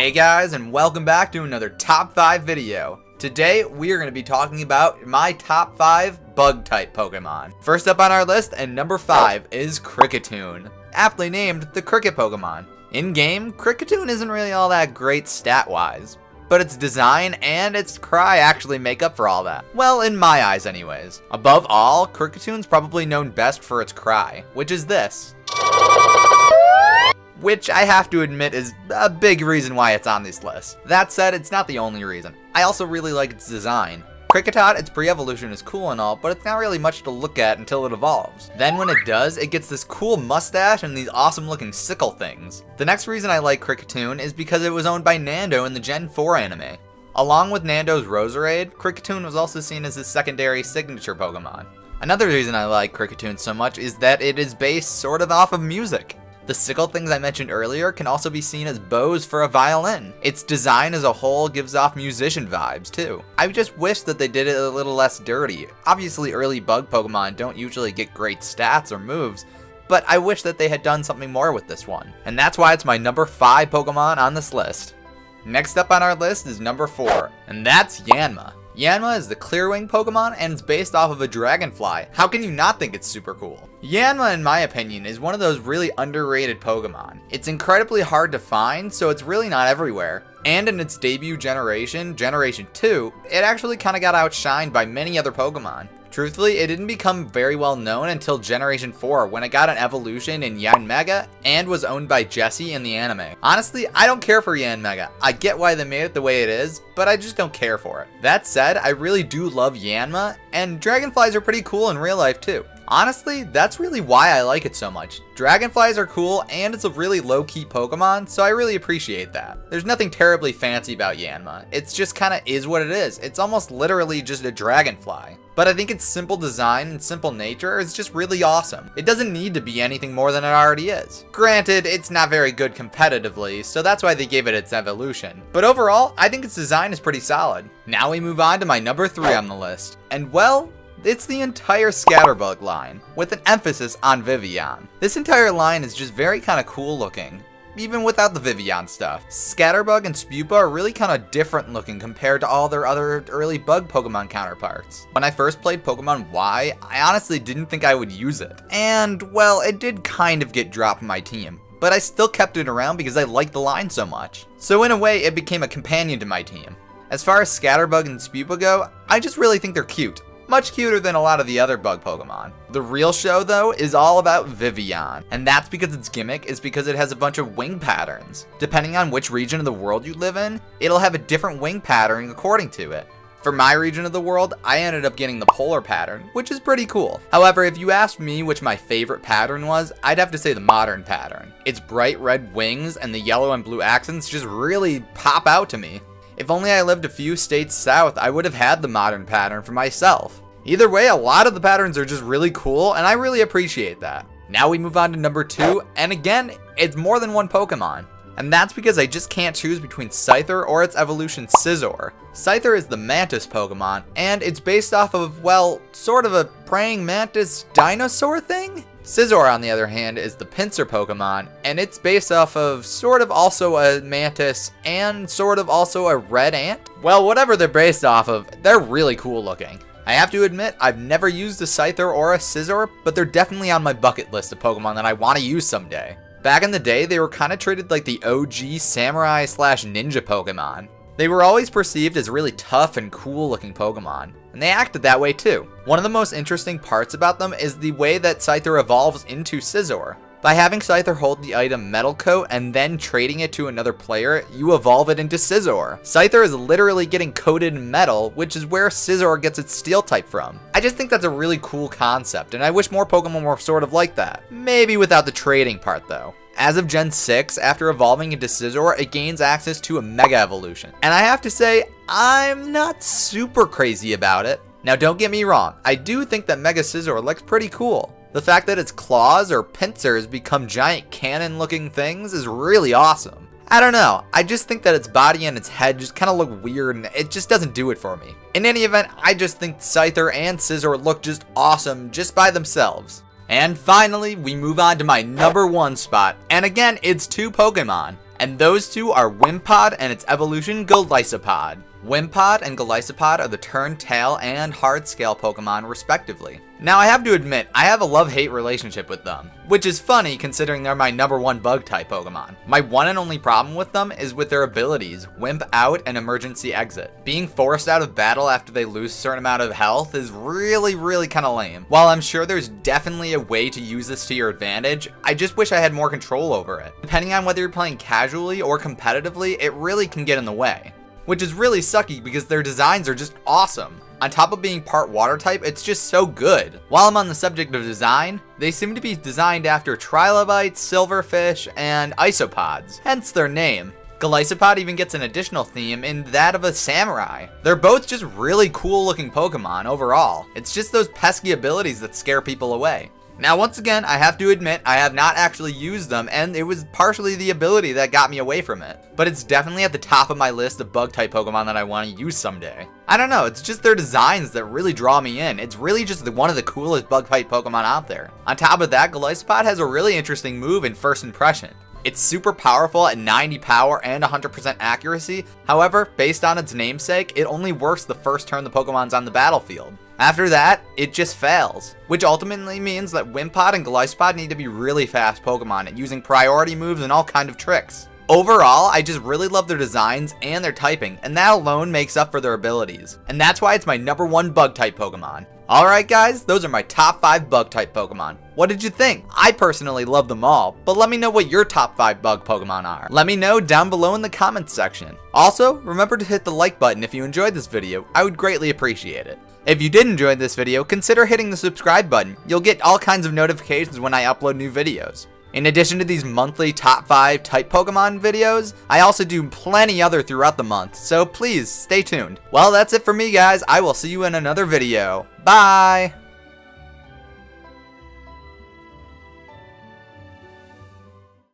Hey guys, and welcome back to another top 5 video. Today we are going to be talking about my top 5 bug type Pokemon. First up on our list, and number 5 is Crickethoon, aptly named the cricket Pokemon. In game, Crickethoon isn't really all that great stat wise, but its design and its cry actually make up for all that. Well, in my eyes anyways. Above all, Crickethoon's probably known best for its cry, which is this. Which I have to admit is a big reason why it's on this list. That said, it's not the only reason. I also really like its design. Crickethoon, its pre-evolution is cool and all, but it's not really much to look at until it evolves. Then when it does, it gets this cool mustache and these awesome looking sickle things. The next reason I like Crickethoon is because it was owned by Nando in the Gen 4 anime. Along with Nando's Roserade, Crickethoon was also seen as his secondary signature Pokemon. Another reason I like Crickethoon so much is that it is based sort of off of music. The sickle things I mentioned earlier can also be seen as bows for a violin. Its design as a whole gives off musician vibes too. I just wish that they did it a little less dirty. Obviously early bug Pokemon don't usually get great stats or moves, but I wish that they had done something more with this one. And that's why it's my number 5 Pokemon on this list. Next up on our list is number 4, and that's Janna. Janna is the Clearwing Pokemon and it's based off of a dragonfly. How can you not think it's super cool? Janna, in my opinion, is one of those really underrated Pokemon. It's incredibly hard to find, so it's really not everywhere. And in its debut generation, Generation 2, it actually kind of got outshined by many other Pokemon. Truthfully, it didn't become very well known until Generation 4 when it got an evolution in Yanmega and was owned by Jessie in the anime. Honestly, I don't care for Yanmega. I get why they made it the way it is, but I just don't care for it. That said, I really do love Yanma, and dragonflies are pretty cool in real life too. Honestly, that's really why I like it so much. Dragonflies are cool and it's a really low-key Pokemon, so I really appreciate that. There's nothing terribly fancy about Yanma. It's just kinda is what it is. It's almost literally just a dragonfly. But I think its simple design and simple nature is just really awesome. It doesn't need to be anything more than it already is. Granted, it's not very good competitively, so that's why they gave it its evolution. But overall, I think its design is pretty solid. Now we move on to my number 3 on the list. And well, it's the entire Scatterbug line, with an emphasis on Vivillon. This entire line is just very kind of cool looking, even without the Vivillon stuff. Scatterbug and Spupa are really kind of different looking compared to all their other early bug Pokemon counterparts. When I first played Pokemon Y, I honestly didn't think I would use it. And, well, it did kind of get dropped from my team, but I still kept it around because I liked the line so much. So in a way, it became a companion to my team. As far as Scatterbug and Spupa go, I just really think they're cute. Much cuter than a lot of the other bug Pokemon. The real show though is all about Vivillon, and that's because its gimmick is because it has a bunch of wing patterns. Depending on which region of the world you live in, it'll have a different wing pattern according to it. For my region of the world, I ended up getting the polar pattern, which is pretty cool. However, if you asked me which my favorite pattern was, I'd have to say the modern pattern. Its bright red wings and the yellow and blue accents just really pop out to me. If only I lived a few states south, I would have had the modern pattern for myself. Either way, a lot of the patterns are just really cool, and I really appreciate that. Now we move on to number 2, and again, it's more than one Pokemon. And that's because I just can't choose between Scyther or its evolution Scizor. Scyther is the Mantis Pokemon, and it's based off of, well, sort of a praying mantis dinosaur thing? Scizor, on the other hand, is the Pinsir Pokemon, and it's based off of sort of also a mantis and sort of also a red ant. Well, whatever they're based off of, they're really cool looking. I have to admit, I've never used a Scyther or a Scizor, but they're definitely on my bucket list of Pokemon that I want to use someday. Back in the day, they were kind of treated like the OG samurai / ninja Pokemon. They were always perceived as really tough and cool looking Pokemon, and they acted that way too. One of the most interesting parts about them is the way that Scyther evolves into Scizor. By having Scyther hold the item Metal Coat and then trading it to another player, you evolve it into Scizor. Scyther is literally getting coated in metal, which is where Scizor gets its steel type from. I just think that's a really cool concept, and I wish more Pokemon were sort of like that. Maybe without the trading part though. As of Gen 6, after evolving into Scizor, it gains access to a Mega Evolution. And I have to say, I'm not super crazy about it. Now don't get me wrong, I do think that Mega Scizor looks pretty cool. The fact that its claws or pincers become giant cannon looking things is really awesome. I don't know, I just think that its body and its head just kind of look weird and it just doesn't do it for me. In any event, I just think Scyther and Scizor look just awesome just by themselves. And finally, we move on to my number 1 spot, and again, it's 2 Pokemon. And those two are Wimpod and its evolution Golisopod. Wimpod and Golisopod are the turn, tail, and hard scale Pokemon respectively. Now I have to admit, I have a love-hate relationship with them, which is funny considering they're my #1 bug type Pokemon. My one and only problem with them is with their abilities, Wimp Out and Emergency Exit. Being forced out of battle after they lose a certain amount of health is really kinda lame. While I'm sure there's definitely a way to use this to your advantage, I just wish I had more control over it. Depending on whether you're playing casually or competitively, it really can get in the way. Which is really sucky because their designs are just awesome. On top of being part water type, it's just so good. While I'm on the subject of design, they seem to be designed after trilobites, silverfish, and isopods, hence their name. Golisopod even gets an additional theme in that of a samurai. They're both just really cool looking Pokemon overall. It's just those pesky abilities that scare people away. Now once again, I have to admit I have not actually used them, and it was partially the ability that got me away from it. But it's definitely at the top of my list of bug type Pokemon that I want to use someday. I don't know, it's just their designs that really draw me in. It's really just one of the coolest bug type Pokemon out there. On top of that, Golisopod has a really interesting move in First Impression. It's super powerful at 90 power and 100% accuracy. However, based on its namesake, it only works the first turn the Pokemon's on the battlefield. After that, it just fails, which ultimately means that Wimpod and Golisopod need to be really fast Pokemon at using priority moves and all kind of tricks. Overall, I just really love their designs and their typing, and that alone makes up for their abilities. And that's why it's my #1 bug type Pokemon. Alright guys, those are my top 5 bug type Pokemon. What did you think? I personally love them all, but let me know what your top 5 bug Pokemon are. Let me know down below in the comments section. Also, remember to hit the like button if you enjoyed this video. I would greatly appreciate it. If you did enjoy this video, consider hitting the subscribe button. You'll get all kinds of notifications when I upload new videos. In addition to these monthly top 5 type Pokemon videos, I also do plenty other throughout the month, so please stay tuned. Well, that's it for me guys. I will see you in another video. Bye!